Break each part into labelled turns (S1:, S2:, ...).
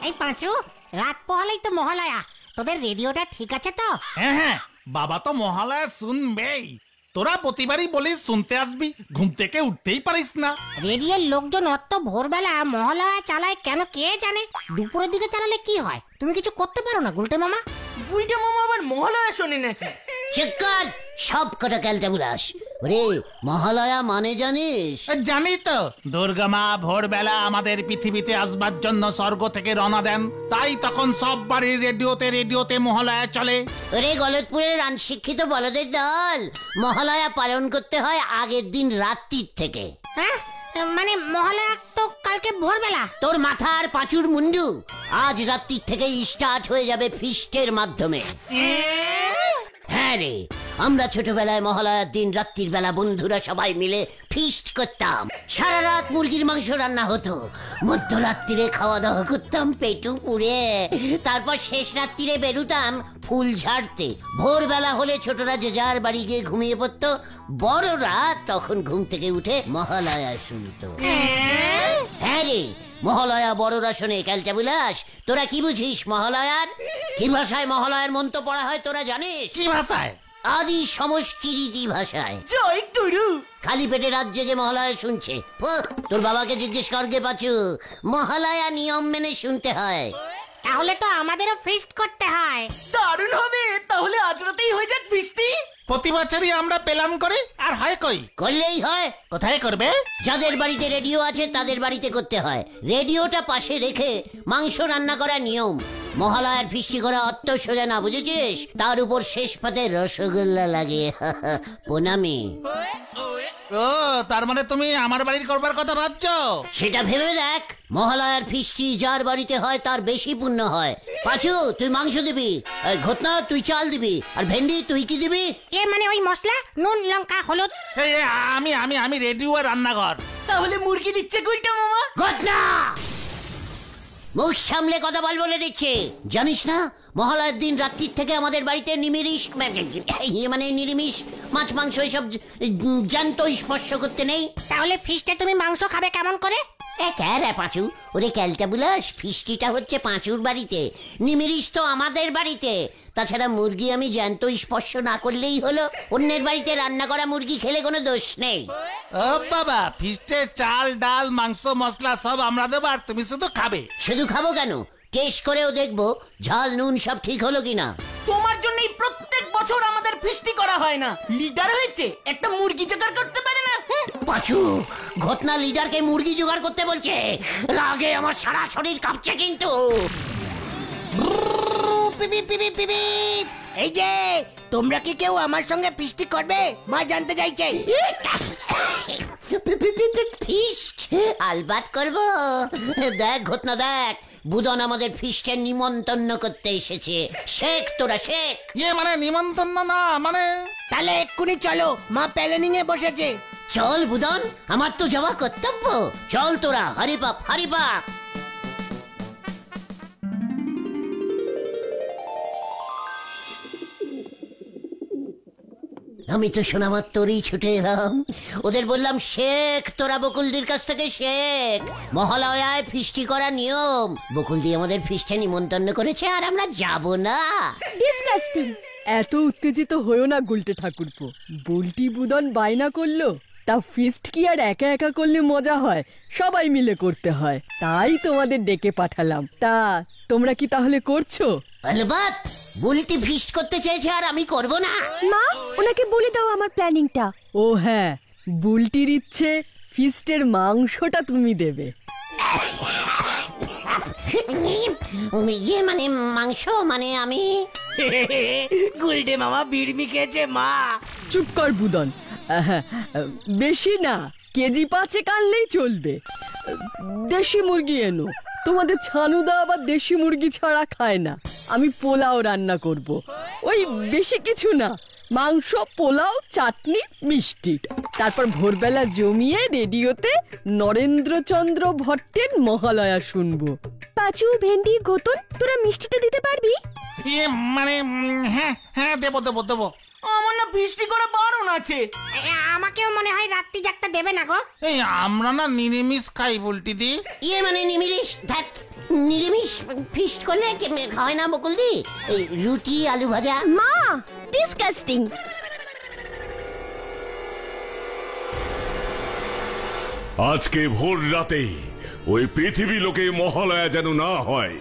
S1: এই পাঁচু, রাত পোহালেই তো মহালয়া, তোদের রেডিওটা ঠিক আছে তো?
S2: হ্যাঁ হ্যাঁ, বাবা তো মহালয়া শুনবেই। তোরা প্রতিবারই বলিস শুনতে আসবি, ঘুম থেকে উঠতেই পারিস না।
S1: রেডিওর লোকজন অত ভোরবেলা মহালয়া চালায় কেন কে জানে? দুপুরের দিকে চালালে কি হয়? তুমি কিছু করতে পারো না গুলটে মামা?
S3: গুলটে মামা আবার মহালয়া শোনে নাকি?
S4: চিৎকার সব কটা ক্যালটা বুলাস। ওরে মহালয়া মানে জানিস?
S2: জানি তো, দুর্গা মা ভোরবেলা আমাদের পৃথিবীতে আসবার জন্য স্বর্গ থেকে রওনা দেন, তাই তখন সব বাড়ির রেডিওতে মহালয়া চলে।
S4: ওরে গলতপুরের আনশিক্ষিত বলদের দল, মহালয়া পালন করতে হয় আগের দিন রাত্রির থেকে।
S1: হ্যাঁ, মানে মহালয়া তো কালকে ভোরবেলা।
S4: তোর মাথা আর পাঁচুর মুন্ডু, আজ রাত্রির থেকে স্টার্ট হয়ে যাবে ফিস্টের মাধ্যমে। হ্যাঁ রে, আমরা ছোটবেলায় মহালয়ার দিন রাত্রির বেলা বন্ধুরা সবাই মিলে ফিস্ট করতাম। সারা রাত মুরগির মাংস রান্না হতো, মধ্যরাত্রিরে খাওয়া দাওয়া করতাম পেটু পুড়ে, তারপর শেষ রাত্রিরে বেরুতাম ফুল ঝাড়তে। ভোরবেলা হলে ছোটরা যে যার বাড়ি গিয়ে ঘুমিয়ে পড়তো, বড়রা তখন ঘুম থেকে উঠে মহালয়া শুনতো। হ্যাঁ রে, মহালয়া বড়রা শোনে। ক্যালটা বুলাস, তোরা কি বুঝিস মহালয়ার? কি ভাষায় মহালয়ার মন্ত্র পড়া হয় তোরা জানিস?
S2: কি ভাষায়?
S4: আদি সংস্কৃতি ভাষায়।
S3: জয় গুরু।
S4: খালি পেটে রাত জেগে মহালয়া শুনছে। তোর বাবাকে জিজ্ঞেস করগে পাচু, মহালয়া নিয়ম মেনে শুনতে হয়।
S1: তাহলে তো আমাদেরও ফিস্ট করতে হয়।
S3: দারুণ হবে, তাহলে আজ রাতেই হয়ে যাক ফিস্টি।
S2: প্রতি বছরই আমরা প্ল্যান করি, আর হয় কই?
S4: করলেই হয়।
S2: কোথায় করবে?
S4: যাদের বাড়িতে রেডিও আছে তাদের বাড়িতে করতে হয়। রেডিওটা পাশে রেখে মাংস রান্না করা নিয়ম। মহালয়ার ফিস্টি করা অত সোজা না, বুঝেছিস? তার উপর শেষ পাতে রসগোল্লা লাগে। প্রণামী।
S2: ও, তার মানে তুমি আমার বাড়ির করবার কথা ভাবছো?
S4: সেটা ভেবে দেখ, মহালয়ার ফিস্টি যার বাড়িতে হয় তার বেশি পুণ্য হয়। পাঁচু তুই মাংস দিবি, ঘটনা তুই চাল দিবি, আর ভেন্ডি তুই কি দিবি?
S1: মানে ওই মশলা, নুন, লঙ্কা, হলুদ।
S2: আমি রেডিও আর রান্নাঘর।
S3: তাহলে মুরগি দিচ্ছে গুলটে মামা।
S4: ঘটনা মুখ সামলে কথা বল বলে দিচ্ছে। জানিস না মহালয়ার দিন রাত্রির থেকে আমাদের বাড়িতে নিরামিষ মানে নিরামিষ মাছ মাংস এসব জ্যান্ত স্পর্শ করতে নেই।
S1: তাহলে ফিস্টে তুমি মাংস খাবে কেমন করে?
S4: পাঁচু, ওরে ক্যালটা বুলাস, ফিস্টিটা হচ্ছে পাঁচুর বাড়িতে, নিমিরিশ তো আমাদের বাড়িতে। তাছাড়া মুরগি আমি জ্যান্ত স্পর্শ না করলেই হলো। অন্যের বাড়িতে রান্না করা মুরগি খেলে কোনো দোষ নেই।
S2: ও বাবা, ফিস্টের চাল ডাল মাংস মশলা সব আমরা দেবো, আর তুমি শুধু খাবে।
S4: শুধু খাবো কেন, টেস্ট করেও দেখবো ঝাল নুন সব ঠিক হলো কিনা।
S3: তোমার জন্যই প্রত্যেক বছর আমাদের ফিস্টি করা হয় না। লিডার হয়েছে, একটা মুরগি জোগাড় করতে পারে না।
S4: পাঁচু, ঘটনা লিডারকে মুরগি জোগাড় করতে বলছে। রাগে আমার সারা শরীর কাঁপছে কিন্তু।
S3: এই যে তোমরা কি কেউ আমার সঙ্গে ফিস্টি করবে? মা জানতে চাইছে।
S4: ফিস্ট আলবাত করবো। দেখ ঘটনা দেখ, বুদন আমাদের ফিস্টের নিমন্ত্রণ করতে এসেছে। শেখ তোরা শেখ।
S2: মানে নিমন্ত্রণ না, মানে
S3: তাহলে এক্ষুনি চলো, মা প্ল্যানিং এ বসেছে।
S4: চল বুদন, আমার তো যাওয়া কর্তব্য। চল তোরা, হরিপাপ হরিপাপ। আমি তো শোনা মাত্রই ছুটে এলাম। ওদের বললাম শেখ তোরা বকুলদির কাছ থেকে শেখ, মহালয়ায় ফিস্টি করা নিয়ম। বকুলদি আমাদের ফিস্টে নিমন্ত্রণ করেছে আর আমরা যাব না।
S5: ডিসগাস্টিং। এত উত্তেজিত হয়েও না গুলটে ঠাকুরপো। বুলটি বুদন বায়না করলো, তা ফিস্ট কি আর একা একা করলে মজা হয়? সবাই মিলে করতে হয়, তাই তোমাদের ডেকে পাঠালাম। তা তোমরা কি তাহলে করছো?
S4: আলবাত, বুলটি ফিস্ট করতে চেয়েছে আর আমি করব না।
S5: মা, ওনাকে বলে দাও আমার প্ল্যানিংটা। ও হ্যাঁ, বুলটির ইচ্ছে ফিস্টের মাংসটা তুমি দেবে।
S4: মানে মাংস মানে আমি।
S3: গুলটে মামা বিড়মি খেয়েছে মা।
S5: চুপ কর বুদন, বেশি না, কেজি 5 আনলেই চলবে। দেশি মুরগি এনো, তোমাদের ছানুদা আবার দেশি মুরগি ছাড়া খায় না। আমি পোলাও রান্না করব, ওই বেশি কিছু না, মাংস, পোলাও, চাটনি, মিষ্টি। তারপর ভোরবেলা জমিয়ে রেডিওতে নরেন্দ্রচন্দ্র ভট্টের মহালয়া শুনবো। পাঁচু, ভেন্ডি, ঘোতন, তোরা মিষ্টিটা দিতে পারবি?
S2: মানে হ্যাঁ হ্যাঁ, দেবো দেবো দেবো।
S3: আমার আমার না ফিস্টি করে বারণ আছে।
S1: আমাকেও মনে হয় রাত্রি জাগতে দেবে না গো।
S2: এই আমরা না নিরামিষ খাই বুলটি দি।
S4: ইয়ে মানে নিমিরিশ ধ্যাত, নিরামিষ ফিস্ট করলে হয় না বকুলদি? এই রুটি আলু ভাজা।
S6: মা, ডিসকাস্টিং।
S7: আজকে ভোর রাতে ওই পৃথিবী লোকে মহালয়া যেন না হয়।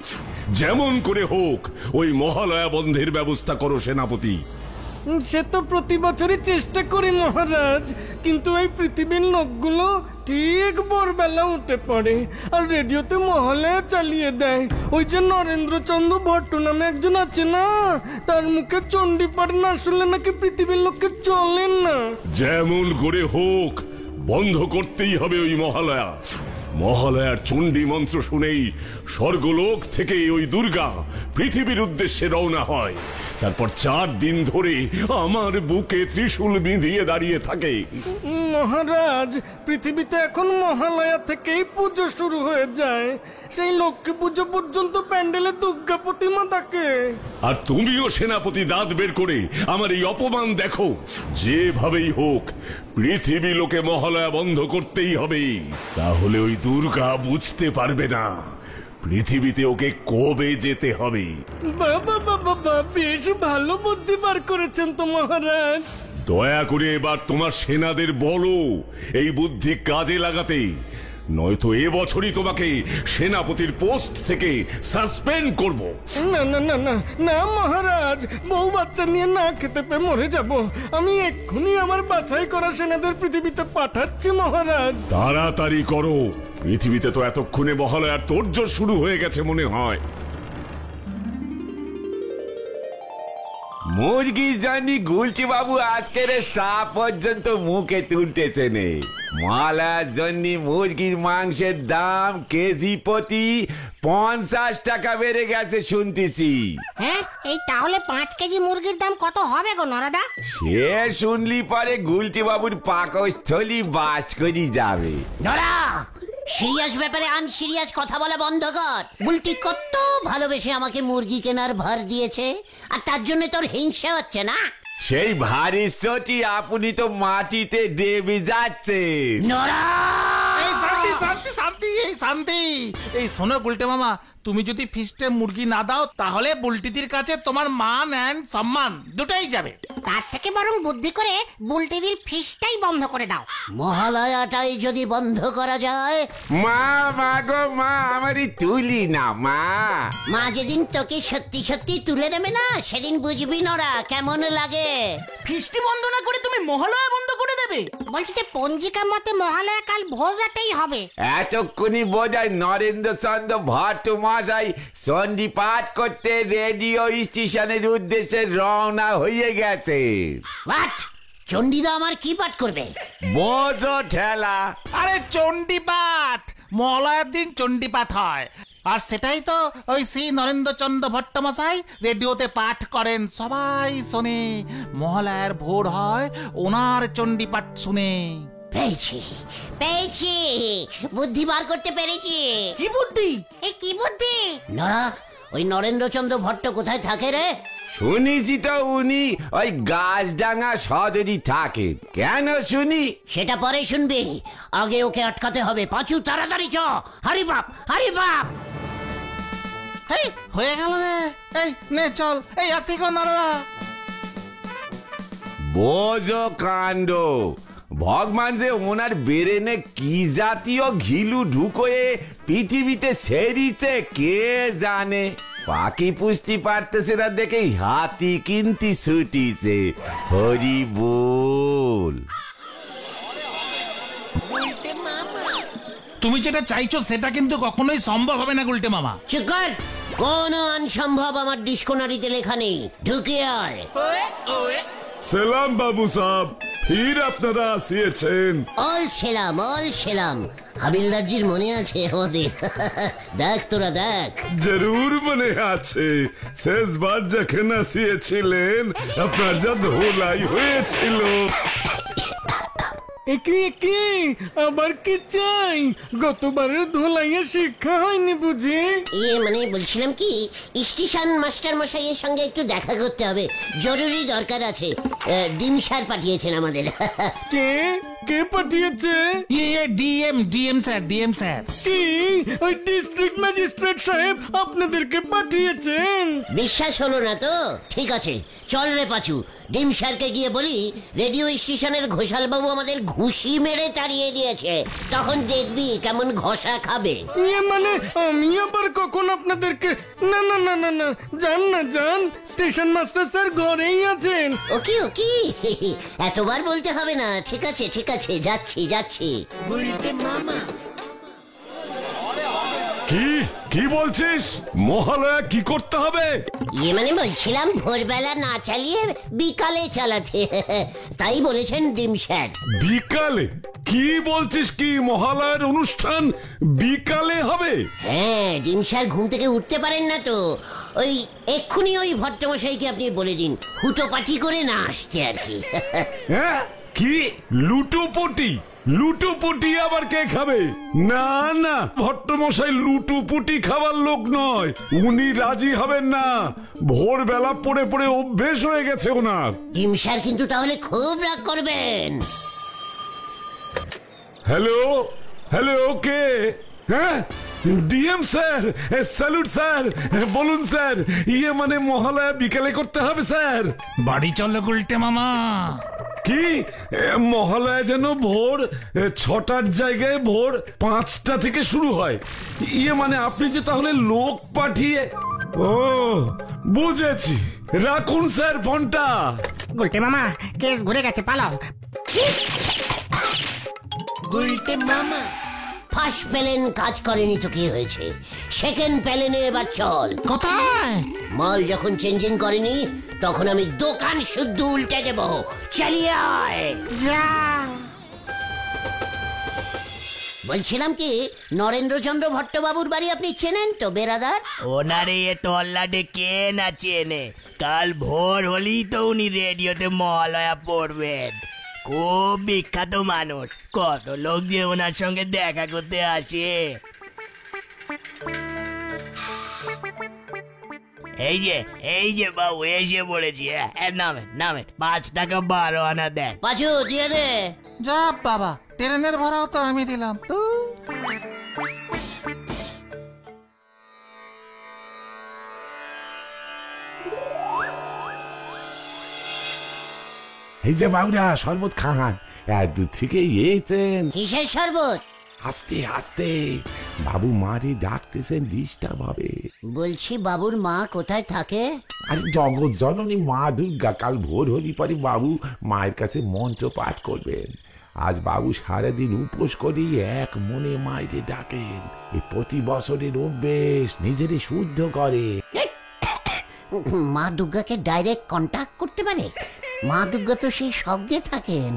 S7: যেমন করে হোক ওই মহালয়া বন্ধের ব্যবস্থা করো সেনাপতি।
S8: সে তো প্রতি বছরই চেষ্টা করি মহারাজ, কিন্তু এই পৃথিবীর লোকগুলো ঠিক ভোরবেলা উঠে পড়ে আর রেডিওতে মহালয়া চালিয়ে দেয়। ওই যে নরেন্দ্রচন্দ্র ভট্ট নামে একজন আছে না, তার মুখে চণ্ডীপাঠ না শুনলে নাকি পৃথিবীর লোককে চলেন না।
S7: যেমন করে হোক বন্ধ করতেই হবে ওই মহালয়া। মহালয়ার চণ্ডী মন্ত্র শুনেই স্বর্গলোক থেকে ওই দুর্গা পৃথিবীর উদ্দেশ্যে রওনা হয়। তারপর 4 দিন ধরে আমার বুকে ত্রিশূল বিঁধিয়ে দাঁড়িয়ে থাকে।
S8: মহারাজ, পৃথিবীতে এখন মহালয়া থেকেই পুজো শুরু হয়ে যায়। সেই লক্ষ্মী পুজো পর্যন্ত প্যান্ডেলে দুর্গা প্রতিমা থাকে।
S7: আর তুমিও সেনাপতি দাঁত বের করে আমার এই অপমান দেখো। যেভাবেই হোক পৃথিবী লোকে মহালয়া বন্ধ করতেই হবে, তাহলে ওই দুর্গা বুঝতে পারবে না পৃথিবীতে ওকে কবে যেতে হবে।
S8: বাবা বাবা, বেশ ভালো বুদ্ধি বার করেছেন তো মহারাজ।
S7: দয়া করে এবার তোমার সেনাদের বলো এই বুদ্ধি কাজে লাগাতে, নয়তো এবছরই তোমাকে সেনাপতির পোস্ট থেকে সাসপেন্ড করব।
S8: না না না না না মহারাজ, বউ বাচ্চা নিয়ে না খেতে পেয়ে মরে যাব। আমি এক্ষুনি আমার বাছাই করা সেনাদের পৃথিবীতে পাঠাচ্ছি মহারাজ।
S7: তাড়াতাড়ি করো, পৃথিবীতে তো এতক্ষণে মহালয়ার তোড়জোড় শুরু হয়ে গেছে মনে হয়।
S9: মুরগি জানি গুলছি বাবু আজকের চা পর্যন্ত মুখে তুলতেছে নে। মহালয়ার জন্য মুরগির মাংসের দাম কেজি প্রতি 50 টাকা বেড়ে গেছে শুনতেছি।
S1: হ্যাঁ, এই তাহলে 5 কেজি মুরগির দাম কত হবে গো নরাদা?
S9: সে শুনলি পরে গুলটি বাবুর পাকস্থলী বাস করি যাবে।
S4: নরা, সিরিয়াস ব্যাপারে আনসিরিয়াস কথা বলা বন্ধ কর। বুলটি কত ভালোবেসে আমাকে মুরগি কেনার ভার দিয়েছে, আর তার জন্য তোর হিংসা হচ্ছে না?
S9: সেই ভারী সচি আপনি তো মাটিতে দেবে যাচ্ছে।
S4: নরা,
S2: এই শান্তি শান্তি শান্তি, এই শান্তি। এই শোনো গুলটে মামা, তুমি যদি ফিস্টে মুরগি না দাও তাহলে বুলটিদির কাছে তোমার মান এন্ড সম্মান দুটোই যাবে।
S1: তার থেকে বরং বুদ্ধি করে বুলটিদির ফিসটাই বন্ধ করে দাও।
S4: মহালয়াটাই যদি বন্ধ করা যায়।
S9: মা মা গো মা, আমারই তুলি না মা।
S4: মা যেদিন তোকে সত্যি সত্যি তুলে নেবে না, সেদিন বুঝবি নরা কেমন লাগে।
S3: ফিস্টি বন্ধ না করে তুমি মহালয়া বন্ধ করে দেবে?
S1: বলছি যে পঞ্জিকা মতে মহালয়া কাল ভোর রাতেই হবে।
S9: এতক্ষণই বোঝায় নরেন্দ্রচন্দ্র ভট্ট মশাই সন্ধি পাঠ করতে রেডিও স্টেশনের উদ্দেশ্যে রওনা হয়ে গেছে।
S4: হোয়াট? চণ্ডীদা আমার কি পাঠ করবে?
S9: বোঝো ঠেলা।
S2: আরে চণ্ডী পাঠ, মহালয়ার দিন চণ্ডী পাঠ হয়। আর সেটাই তো ওই শ্রী নরেন্দ্রচন্দ্র ভট্টমশাই রেডিওতে পাঠ করেন, সবাই শোনে। মহালয়ার ভোর হয় ওনার চণ্ডী পাঠ শুনে।
S4: পেয়েছি পেয়েছি, বুদ্ধি বার করতে পেরেছি।
S3: কি বুদ্ধি?
S1: এই কি বুদ্ধি?
S4: নরা, ওই নরেন্দ্রচন্দ্র ভট্ট কোথায় থাকে রে?
S9: শুনেছি তো উনি ওই গাছডাঙ্গা সদরই থাকে। কেন শুনি?
S4: সেটা পরে শুনবি, আগে ওকে আটকাতে হবে। পাঁচু তাড়াতাড়ি চ, হারি বাপ হারি বাপ।
S2: এই হয়ে গেল রে, এই নে চল, এই আসি গো নরদা।
S9: বোঝো কাণ্ড, ভগবান যে ওনার বেরেনে কি জাতীয় ঘিলু ঢুকোয়ে পৃথিবীতে সেরিছে কে জানে। পাখি পুষতে পারতেছে না দেখে হাতি কিনতি ছুটিছে। হরি বল।
S2: তুমি যেটা চাইছো সেটা কিন্তু কখনোই সম্ভব হবে না গুলটে মামা।
S4: চুপ কর, কোন অনসম্ভব আমার ডিসকোনারিতে লেখা নেই। ঢুকে আয়।
S7: সালাম বাবু সাহেব, ফির আপনারা আসিয়েছেন।
S4: All সেলাম all সেলাম। হাবিলদারজির মনে আছে আমাদের? দেখ তোরা দেখ।
S7: জরুর মনে আছে, শেষবার যখন আসিয়েছিলেন আপনার যা ধোলাই হয়েছিল।
S8: একে একে আবার কি চাই? গতবারের ধোলাইয়া শিক্ষা হয়নি বুঝি?
S4: মানে বলছিলাম কি, স্টেশন মাস্টার মশাইয়ের সঙ্গে একটু দেখা করতে হবে, জরুরি দরকার আছে। ডিম স্যার পাঠিয়েছেন আমাদের।
S8: কে কে পাঠিয়েছে?
S2: DM sir.
S8: কি ওই ডিস্ট্রিক্ট ম্যাজিস্ট্রেট সাহেব আপনাদেরকে পাঠিয়েছেন?
S4: বিশ্বাস হলো না তো? ঠিক আছে, চল রে পাচু, ডিম স্যারকে গিয়ে বলি রেডিও স্টেশনের ঘোষাল বাবু আমাদের ঘুষি মেরে তাড়িয়ে দিয়েছে, তখন দেখবি কেমন ঘষা খাবে।
S8: মানে আমি আবার কখন আপনাদেরকে? না না না না না, যান না যান, স্টেশন মাস্টার স্যার ঘরেই আছেন।
S4: ওকে ওকে, এতবার বলতে হবে না। ঠিক আছে ঠিক আছে, যাচ্ছি। মামা
S7: কি বলছিস? মহালয়া কি করতে হবে?
S4: মানে বলছিলাম ভোরবেলা না চালিয়ে বিকালে চালাতে, তাই বলেছেন ডিম স্যার।
S7: বিকালে? কি বলছিস কি, মহালয়ার অনুষ্ঠান বিকালে হবে?
S4: হ্যাঁ, ডিম স্যার ঘুম থেকে উঠতে পারেন না তো, ওই এক্ষুনি ওই ভট্টমশাইকে আপনি বলে দিন হুটো পাটি করে না আসতে আর কি।
S7: হ্যাঁ, কি লুটোপুটি আবার কে খাবে? না না, ভট্টমশাই লুটোপুটি খাবার লোক নয়, উনি রাজি হবেন না। ভোরবেলা পড়ে পড়ে অভ্যেস হয়ে গেছে ওনার।
S4: ডিম স্যার কিন্তু তাহলে খুব রাগ করবেন।
S7: হ্যালো কে? হ্যাঁ, ডিএম স্যার, স্যালুট স্যার, বলুন স্যার। মানে মহালয়া বিকেলে করতে হবে স্যার।
S2: বাড়ি চলো গুলটে মামা।
S7: কি মহালয়া যেন ভোর 6টার জায়গায় ভোর 5টা থেকে শুরু হয়? মানে আপনি যে তাহলে লোক পাঠিয়ে? ও বুঝেছি, রাখুন স্যার ফোনটা।
S1: গুলটে মামা, কেস ঘুরে গেছে, পালাও।
S4: গুলটে মামা, ফার্স্ট প্যালেন কাজ করেনি তো কি হয়েছে, সেকেন্ড প্যালেনে এবার চল।
S1: কোথায়?
S4: মাল যখন চেঞ্জিং করেনি তখন আমি দোকান শুদ্ধ উল্টে দেব, চালিয়ে আয়।
S1: যা।
S4: বলছিলাম কি, নরেন্দ্রচন্দ্র ভট্টবাবুর বাড়ি আপনি চেনেন তো বেরাদার?
S3: ওনারে এ তল্লাটে কে না চেনে? কাল ভোর হলেই তো উনি রেডিওতে মহালয়া পড়বেন। খুব বিখ্যাত মানুষ, কত লোক যে ওনার সঙ্গে দেখা করতে আসে। এই যে বাবু এসে পড়েছি। নামেন 5 টাকা 12 আনা দেন।
S4: পাঁচু দিয়ে দে।
S2: যা বাবা, ট্রেনের ভাড়াও তো আমি দিলাম।
S9: এই যে বাবুরা, শরবত খান, দূর থেকে এসেছেন।
S4: কিসের শরবত?
S9: আস্তে আস্তে, বাবু মারি ডাকতেছেন, ডিস্টার্ব হবে।
S4: বলছি বাবুর মা কোথায় থাকে?
S9: আরে জগৎ জননী মা দুর্গা, কাল ভোর হলি পরে বাবু মায়ের কাছে মন্ত্র পাঠ করবেন। আজ বাবু সারাদিন উপোস করি এক মনে মায়ের ডাকেন। এই প্রতি বছরের অভ্যেস, নিজেরে শুদ্ধ করে।
S4: মা দুর্গাকে ডাইরেক্ট কন্টাক্ট করতে পারে? মা দুর্গা তো সেই সঙ্গে থাকেন।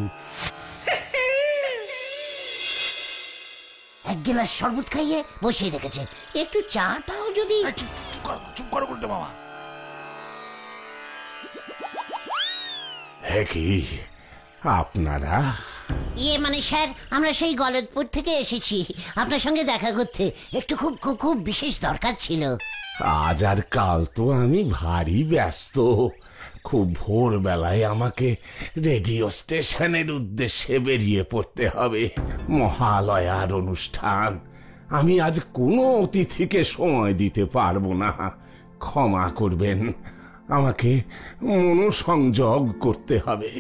S4: এক গ্লাস শরবত খাইয়ে বসিয়ে রেখেছে, একটু চাটাও যদি।
S2: চুপ করো গুলটে মামা।
S9: হ্যাঁ, কি আপনারা?
S4: মানে স্যার, আমরা সেই গলদপুর থেকে এসেছি আপনার সঙ্গে দেখা করতে, একটু খুব খুব খুব বিশেষ দরকার ছিল।
S9: আজ আর কাল তো আমি ভারী ব্যস্ত। খুব ভোরবেলায় আমাকে রেডিও স্টেশনের উদ্দেশ্যে বেরিয়ে পড়তে হবে। মহালয়ার অনুষ্ঠান, আমি আজ কোনো অতিথিকে সময় দিতে পারবো না, ক্ষমা করবেন। আমাকে মনোসংযোগ করতে হবে।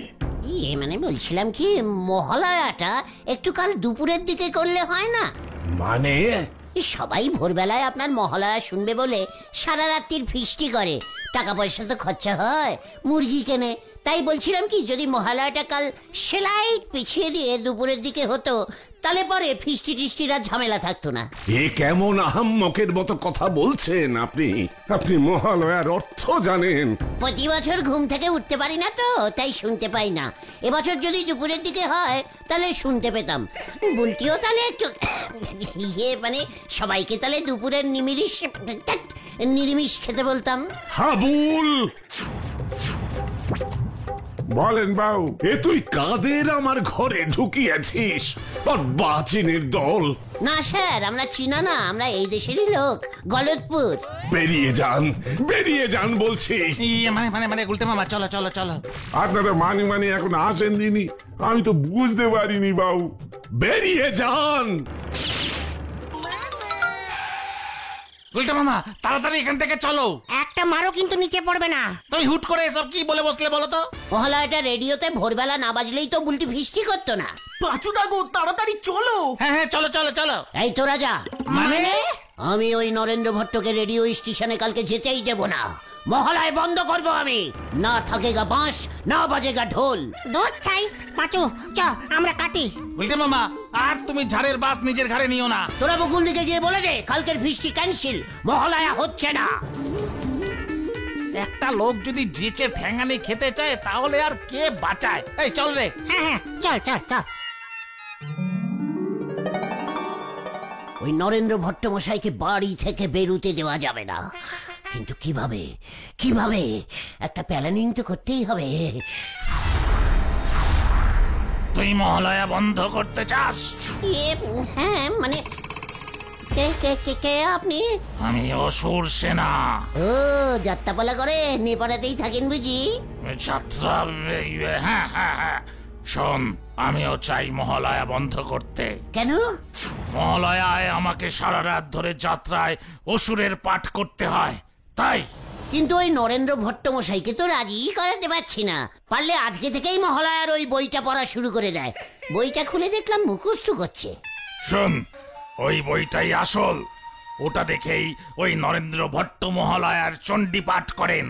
S4: মানে বলছিলাম কি, মহালয়াটা একটু কাল দুপুরের দিকে করলে হয় না?
S9: মানে
S4: সবাই ভোরবেলায় আপনার মহালয়া শুনবে বলে সারা রাত্রির ফিস্টি করে, টাকা পয়সা তো খরচা হয়, মুরগি কেনে। তাই বলছিলাম কি, যদি মহালয়াটা কাল সেলাইট পিছিয়ে দিয়ে দুপুরের দিকে হতো, তাহলে পরে ফিস্টি টিস্টির আর ঝামেলা থাকতো না।
S9: এ কেমন আহাম্মকের মতো কথা বলছেন আপনি? আপনি মহালয়ার অর্থ জানেন?
S4: প্রতি বছর ঘুম থেকে উঠতে পারি না তো, তাই শুনতে পাই না। এবছর যদি দুপুরের দিকে হয় তাহলে শুনতে পেতাম। বুলটিও তাহলে একটু মানে সবাইকে তাহলে দুপুরের নিরামিষ খেতে বলতাম।
S9: হাবুল,
S10: বলেন বাউ।
S7: এ তুই কাদের আমার ঘরে ঢুকিয়েছিস? আর বাচিনের দল,
S4: না স্যার, আমরা চীনা না, আমরা এই দেশেরই লোক, গলতপুর।
S7: বেরিয়ে যান বলছি।
S2: মানে গুলটে মামা, চলো চলো চলো।
S10: আপনারা মানি এখন আসেন দিনি, আমি তো বুঝতে পারিনি বাউ।
S7: বেরিয়ে যান।
S2: গুলটে মামা, তাড়াতাড়ি এখান থেকে চলো।
S1: একটা মারও কিন্তু নিচে পড়বে না।
S2: তুমি হুট করে এসব কি বলে বসলে বলো তো?
S4: মহালয়াটা রেডিওতে ভোরবেলা না বাজলেই তো বুলটি ফিস্টি করতো না।
S3: পাঁচুদা গো, তাড়াতাড়ি চলো।
S2: হ্যাঁ চলো চলো চলো।
S4: এই তো রাজা,
S2: মানে
S4: আমি ওই নরেন্দ্র ভট্টকে রেডিও স্টেশনে কালকে যেতেই দেব না। মহালয় বন্ধ করব আমি। না থাকেগা বাঁশ, না বাজেগা ঢোল।
S1: দূর চাই পাঁচু, চ আমরা কাটি।
S2: গুলটে মামা, আর তুমি ঝাড়ের বাস নিজের ঘাড়ে নিও না।
S4: তোরা বকুল দিকে গিয়ে বলে দে কালকের ফিস্টি ক্যান্সেল, মহালয়া হচ্ছে না।
S2: একটা লোক যদি জেচে ঠ্যাঙানি খেতে চায় তাহলে আর কে বাঁচায়? এই চল রে।
S1: হ্যাঁ চল চল চল।
S4: ওই নরেন্দ্র ভট্ট মশাইকে বাড়ি থেকে বেরুতে দেওয়া যাবে না। কিন্তু কিভাবে কিভাবে একটা প্ল্যানিং তো করতেই হবে।
S2: তুই মহালয়া বন্ধ করতে চাস?
S4: হ্যাঁ মানে কে কে কে কে আপনি?
S2: আমি অসুর সেনা।
S4: ও, যাত্রাপালা করে নেপাড়াতেই থাকেন বুঝি?
S2: যাত্রা, হ্যাঁ। শোন, আমিও চাই মহালয়া বন্ধ করতে।
S4: কেন?
S2: মহালয়ায় আমাকে সারা রাত ধরে যাত্রায় অসুরের পাঠ করতে হয়, তাই।
S4: কিন্তু ওই নরেন্দ্র ভট্ট মশাইকে তো রাজি করাতে পারছি না। পারলে আজকে থেকেই মহালয়ার ওই বইটা পড়া শুরু করে দেয়। বইটা খুলে দেখলাম মুখস্থ করছে।
S2: শোন, ওই বইটাই আসল। ওটা দেখেই ওই নরেন্দ্র ভট্ট মহালয়ার চণ্ডী পাঠ করেন।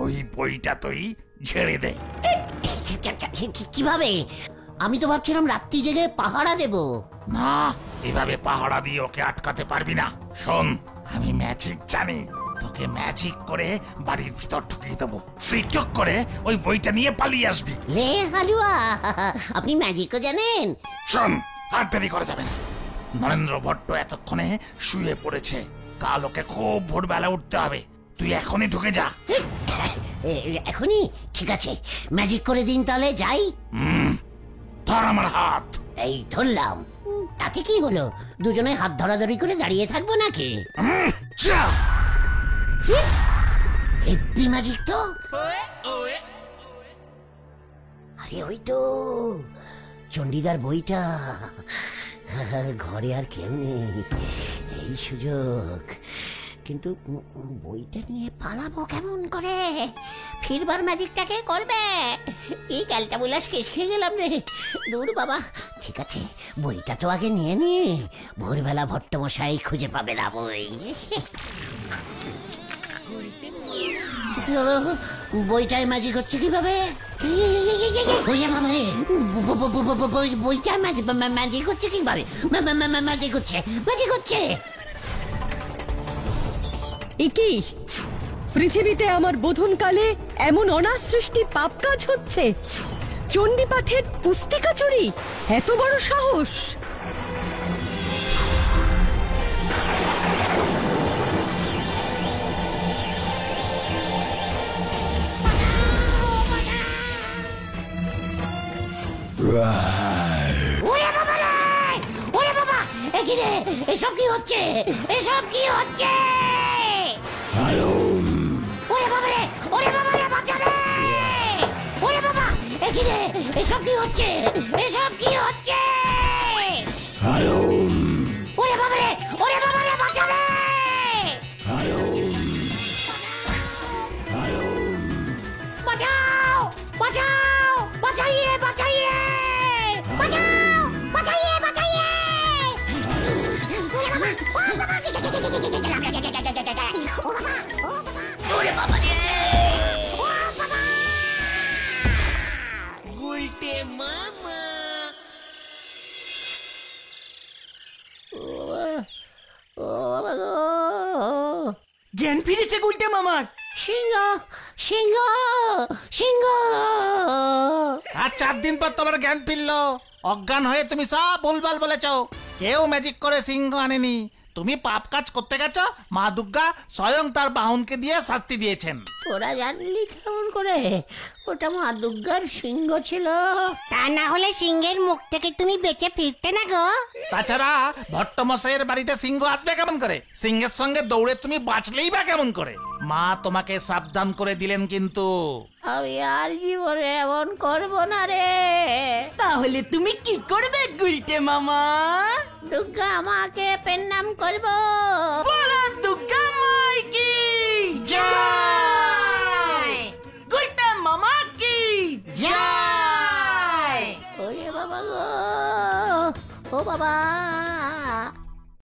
S2: ওই বইটা তুই ঝেড়ে দে।
S4: কিভাবে? আমি তো ভাবছিলাম রাত্রি জেগে পাহারা দেব।
S2: না, এভাবে পাহারা দিয়ে ওকে আটকাতে পারবি না। শোন, আমি ম্যাজিক জানি। তোকে ম্যাজিক করে বাড়ির ভিতর ঢুকিয়ে দেবো। তুই চোখ করে ওই বইটা নিয়ে পালিয়ে আসবি।
S4: লে হালুয়া, আপনি ম্যাজিকও জানেন?
S2: শোন, আর দেরি করা যাবে না। নরেন্দ্র ভট্ট এতক্ষণে শুয়ে পড়েছে। কাল ওকে খুব ভোরবেলা উঠতে হবে। তুই এখনই ঢুকে যা।
S4: এখনই? ঠিক আছে, ম্যাজিক করে দিন তাহলে, যাই।
S2: ধর আমার হাত।
S4: এই ধরলাম। তাতে কি হলো? দুজনে হাত ধরাধরি করে দাঁড়িয়ে থাকবো নাকি?
S2: যা।
S4: হেব্বি ম্যাজিক তো। আরে ওই তো চণ্ডীদার বইটা। ঘরে আর কেউ নেই, এই সুযোগ। কিন্তু বইটা নিয়ে পালাবো কেমন করে? ফিরবার ম্যাজিকটাকে করবে। এই ক্যালটা বুলাস কেস খেয়ে গেলাম রে। দূর বাবা। ঠিক আছে, বইটা তো আগে নিয়ে নি। ভোরবেলা ভট্ট মশাই খুঁজে পাবে না বই। বইটায় ম্যাজিক হচ্ছে কিভাবে? বইটা ম্যাজিক হচ্ছে কিভাবে? ম্যাজিক হচ্ছে।
S5: একি পৃথিবীতে আমার বোধনকালে এমন অনাসৃষ্টি পাপ কাজ হচ্ছে? চণ্ডী পাঠের পুস্তিকা চুরি, এত বড় সাহস!
S4: এসব কি হচ্ছে? এসব কি হচ্ছে? ওরে বাবা রে, ওরে বাবা রে, বাঁচা রে! ওরে বাবা, কি রে? এসব কি হচ্ছে? এসব কি হচ্ছে? ওরে বাবা রে, ওরে বাবা রে, বাঁচা রে! বাঁচাও, বাঁচাও, বাঁচাইয়ে, বাঁচাইয়ে, বাঁচাও, বাঁচাইয়ে, বাঁচাইয়ে! ওরে বাবা রে! উল্টে মামা!
S3: জ্ঞান ফিরেছে গুলটে মামার।
S4: সিংহ, সিংহ, সিংহ!
S2: আর 4 দিন পর তোমার জ্ঞান ফিরলো। অজ্ঞান হয়ে তুমি সব ভুলভাল বলেছ। কেউ ম্যাজিক করে সিংহ আনেনি। তুমি পাপ কাজ করতে গেছো, মা দুর্গা স্বয়ং তার বাহনকে দিয়ে শাস্তি দিয়েছেন।
S4: তোরা জানলি কেমন করে? ওটা মা দুর্গার সিংহ ছিল।
S1: তা না হলে সিংহের মুখ থেকে তুমি বেঁচে ফিরতে না গো।
S2: তাছাড়া ভট্টমশাইয়ের বাড়িতে সিংহ আসবে কেমন করে? সিংহের সঙ্গে দৌড়ে তুমি বাঁচলেই বা কেমন করে? মা তোমাকে সাবধান করে দিলেন কিন্তু।
S4: আমি আর জীবনে এমন করব না রে।
S5: তাহলে তুমি কি করবে গুলটে মামা?
S4: দুর্গা আমাকে পেন্নাম করব।
S5: বলো দুর্গা মাই কি
S1: জয়!
S5: গুলটে মামা কি
S1: জয়!
S4: ওরে বাবা গো, ও বাবা।